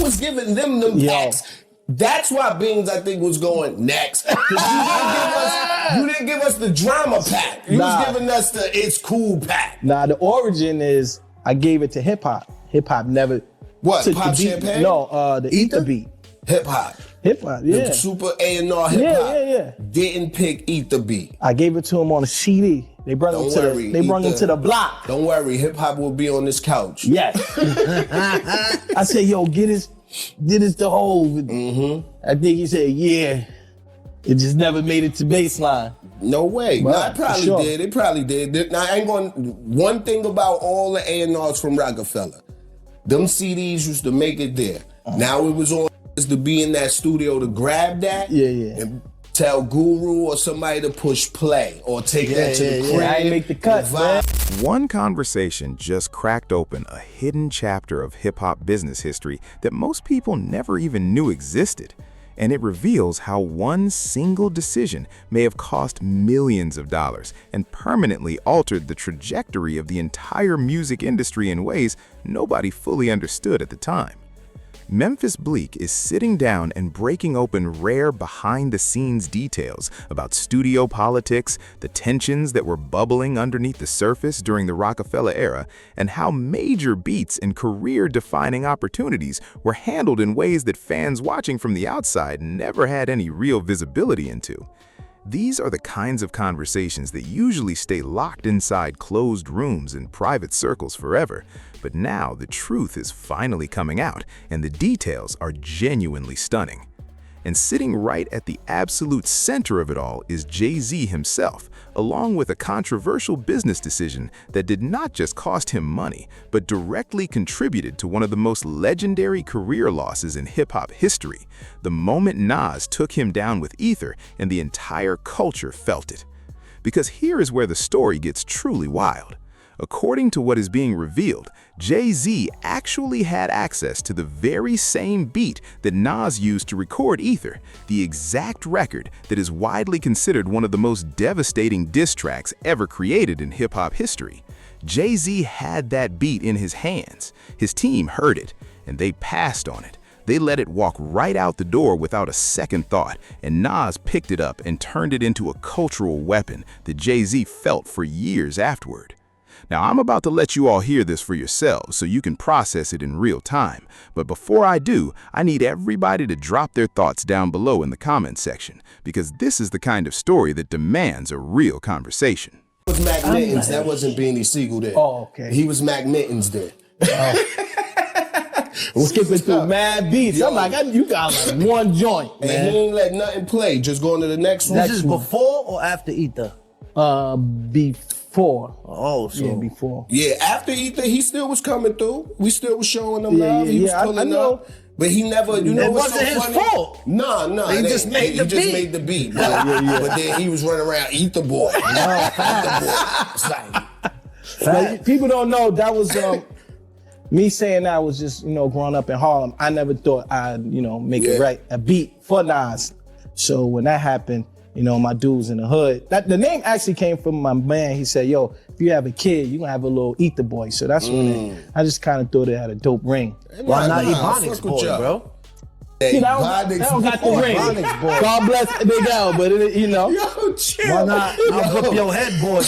was giving them packs. That's why Beans, I think, was going next. You didn't give us the drama pack. You was giving us the it's cool pack. Nah, the origin is I gave it to hip hop. Hip hop never. What? Pop Champagne? No, the Ether beat. Hip hop. Hip hop, yeah. The super A&R hip hop. Yeah. Didn't pick Ether beat. I gave it to him on a CD. They brought him to the block. Don't worry, hip hop will be on this couch. Yes. I said, yo, get us the whole. Mm-hmm. I think he said, yeah. It just never made it to baseline. No way. Well, no, it probably did. It probably did. Now, I ain't going. One thing about all the A&Rs from Rockefeller, them CDs used to make it there. Now it was on to be in that studio to grab that. And tell Guru or somebody to push play or take that to the crib. I ain't make the cut, man. One conversation just cracked open a hidden chapter of hip-hop business history that most people never even knew existed. And it reveals how one single decision may have cost millions of dollars and permanently altered the trajectory of the entire music industry in ways nobody fully understood at the time. Memphis Bleek is sitting down and breaking open rare behind-the-scenes details about studio politics, the tensions that were bubbling underneath the surface during the Rockefeller era, and how major beats and career-defining opportunities were handled in ways that fans watching from the outside never had any real visibility into. These are the kinds of conversations that usually stay locked inside closed rooms and private circles forever, but now the truth is finally coming out and the details are genuinely stunning. And sitting right at the absolute center of it all is Jay-Z himself, along with a controversial business decision that did not just cost him money, but directly contributed to one of the most legendary career losses in hip-hop history, the moment Nas took him down with Ether and the entire culture felt it. Because here is where the story gets truly wild. According to what is being revealed, Jay-Z actually had access to the very same beat that Nas used to record Ether, the exact record that is widely considered one of the most devastating diss tracks ever created in hip-hop history. Jay-Z had that beat in his hands. His team heard it, and they passed on it. They let it walk right out the door without a second thought, and Nas picked it up and turned it into a cultural weapon that Jay-Z felt for years afterward. Now, I'm about to let you all hear this for yourselves so you can process it in real time. But before I do, I need everybody to drop their thoughts down below in the comment section, because this is the kind of story that demands a real conversation. It was Mac Mittens. That wasn't Beanie Siegel there. Oh, okay. He was Mac Mittens there. Skipping through mad beats. I'm like, you got like one joint, man. And he ain't let nothing play. Just going to the next one. This is before or after Ether? Before. Oh, so. Yeah, before. Yeah, after Ether, he still was coming through. We still was showing him love. He was pulling up. But he never, you know what's so funny? It wasn't his fault. No. He just made the beat. But then he was running around Ether Boy. It's like, people don't know that was me saying that was just, growing up in Harlem. I never thought I'd, make it right, a beat for Nas. So when that happened, my dudes in the hood. The name actually came from my man. He said, yo, if you have a kid, you're going to have a little Ether Boy. So that's when I just kind of thought it had a dope ring. Why not Ebonics Boy, bro? Hey, that don't got the ring. God bless Big L, but Yo, chill. Why not I'll whip your head, boy?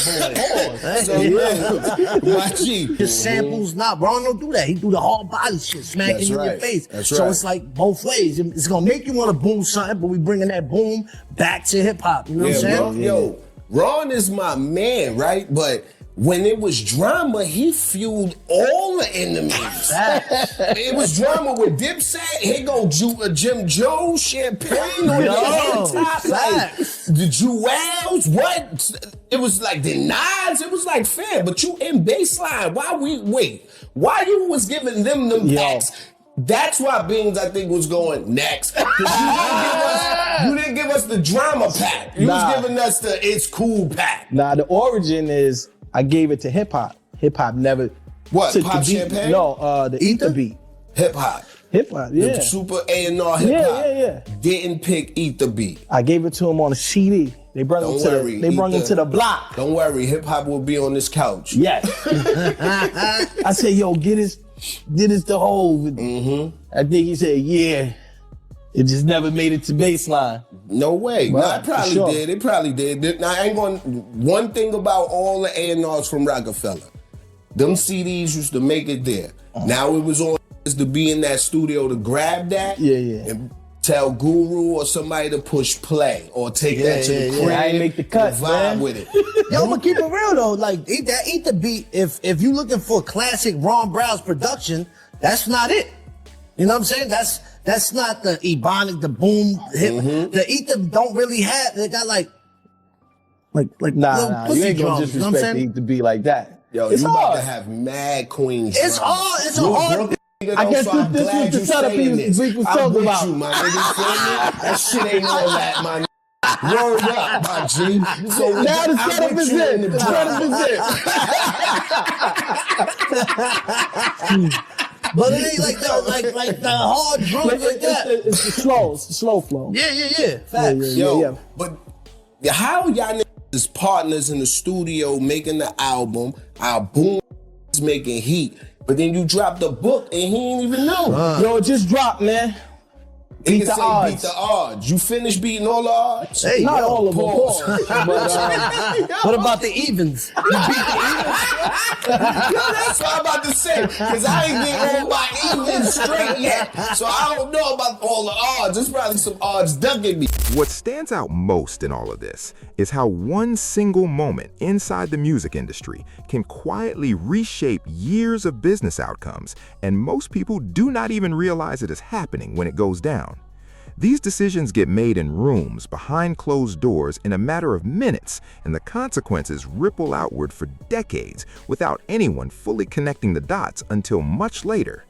His samples, Ron don't do that. He do the hard body shit, smacking you in your face. So it's like both ways. It's gonna make you want to boom something, but we bringing that boom back to hip hop. You know what I'm saying? Yo, Ron is my man, right? But when it was drama, he fueled all the enemies. It was drama with Dipset. Here go Jim Jones, Champagne on the top. Like, the Jewels, what? It was like the Nas. It was like fair, but you in baseline. Why you was giving them packs? That's why Beans, I think, was going next. Because you didn't give us the drama pack. You was giving us the it's cool pack. Nah, the origin is I gave it to hip hop. Hip hop never. What? Pop Champagne? No, the Ether beat. Hip hop. Hip hop, yeah. The super A&R hip hop. Yeah. Didn't pick Ether beat. I gave it to him on a CD. They brought him to the block. Don't worry, hip hop will be on this couch. Yes. I said, yo, get did it to Hov. I think he said, yeah, it just never made it to baseline. No way. Well, No, it probably sure. did. It probably did. Now, I ain't going. One thing about all the A&Rs from Rockefeller, them CDs used to make it there. Now it was on to be in that studio to grab that. And tell Guru or somebody to push play or take that to the crib. I ain't make the cut, and vibe man. with it. Yo, I'm gonna keep it real though. Like, eat the beat. If you looking for classic Ron Brow's production, that's not it. You know what I'm saying? That's not the Ebonic, the boom hip. The Ether don't really have. They got like Nah, you ain't gonna drums, you know what I'm disrespect saying? it to be like that. Yo, it's you hard. about to have mad queens. It's drama. hard. It's a You hard. broke nigga, I though, guess so I'm this was glad the you setup saying this. Bleek was I'm talking with about. you, my nigga. Feel me? That shit ain't all that, my nigga. Word up, my G. So Now the I'm setup with is you it. in the The drama. setup is it. But it ain't like the hard drums like that. It's the slow flow. Yeah. Facts. Yo, but how y'all niggas is partners in the studio making the album, our boom is making heat, but then you drop the book and he ain't even know. Yo, it just dropped, man. He Beat can the say odds. beat the odds. You finished beating all the odds? Hey, Not yo, all of them, pause. but What about the evens? Yo, that's what I'm about to say. Because I ain't getting all my evens straight yet. So I don't know about all the odds. There's probably some odds ducking me. What stands out most in all of this is how one single moment inside the music industry can quietly reshape years of business outcomes, and most people do not even realize it is happening when it goes down. These decisions get made in rooms behind closed doors in a matter of minutes, and the consequences ripple outward for decades without anyone fully connecting the dots until much later.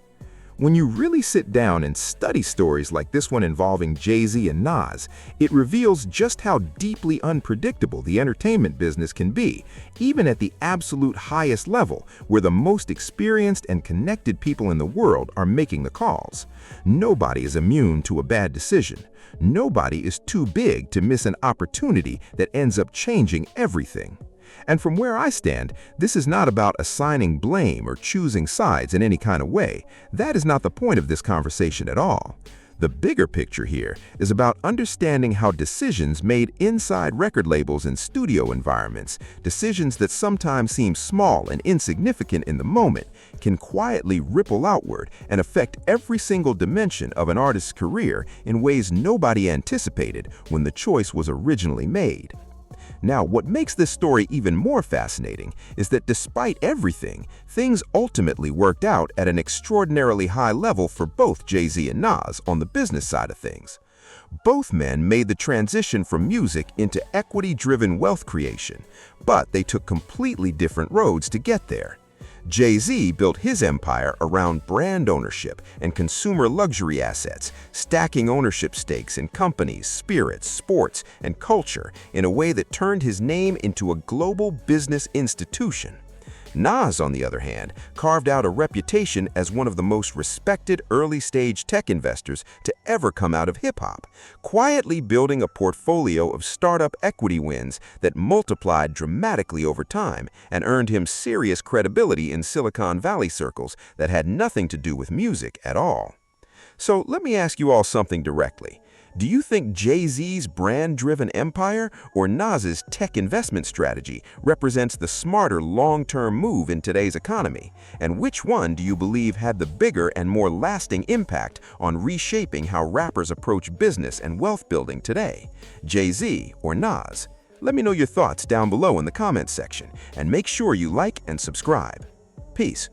When you really sit down and study stories like this one involving Jay-Z and Nas, it reveals just how deeply unpredictable the entertainment business can be, even at the absolute highest level, where the most experienced and connected people in the world are making the calls. Nobody is immune to a bad decision. Nobody is too big to miss an opportunity that ends up changing everything. And from where I stand, this is not about assigning blame or choosing sides in any kind of way. That is not the point of this conversation at all. The bigger picture here is about understanding how decisions made inside record labels and studio environments, decisions that sometimes seem small and insignificant in the moment, can quietly ripple outward and affect every single dimension of an artist's career in ways nobody anticipated when the choice was originally made. Now, what makes this story even more fascinating is that despite everything, things ultimately worked out at an extraordinarily high level for both Jay-Z and Nas on the business side of things. Both men made the transition from music into equity-driven wealth creation, but they took completely different roads to get there. Jay-Z built his empire around brand ownership and consumer luxury assets, stacking ownership stakes in companies, spirits, sports, and culture in a way that turned his name into a global business institution. Nas, on the other hand, carved out a reputation as one of the most respected early-stage tech investors to ever come out of hip-hop, quietly building a portfolio of startup equity wins that multiplied dramatically over time and earned him serious credibility in Silicon Valley circles that had nothing to do with music at all. So let me ask you all something directly. Do you think Jay-Z's brand-driven empire or Nas's tech investment strategy represents the smarter long-term move in today's economy? And which one do you believe had the bigger and more lasting impact on reshaping how rappers approach business and wealth building today? Jay-Z or Nas? Let me know your thoughts down below in the comments section, and make sure you like and subscribe. Peace.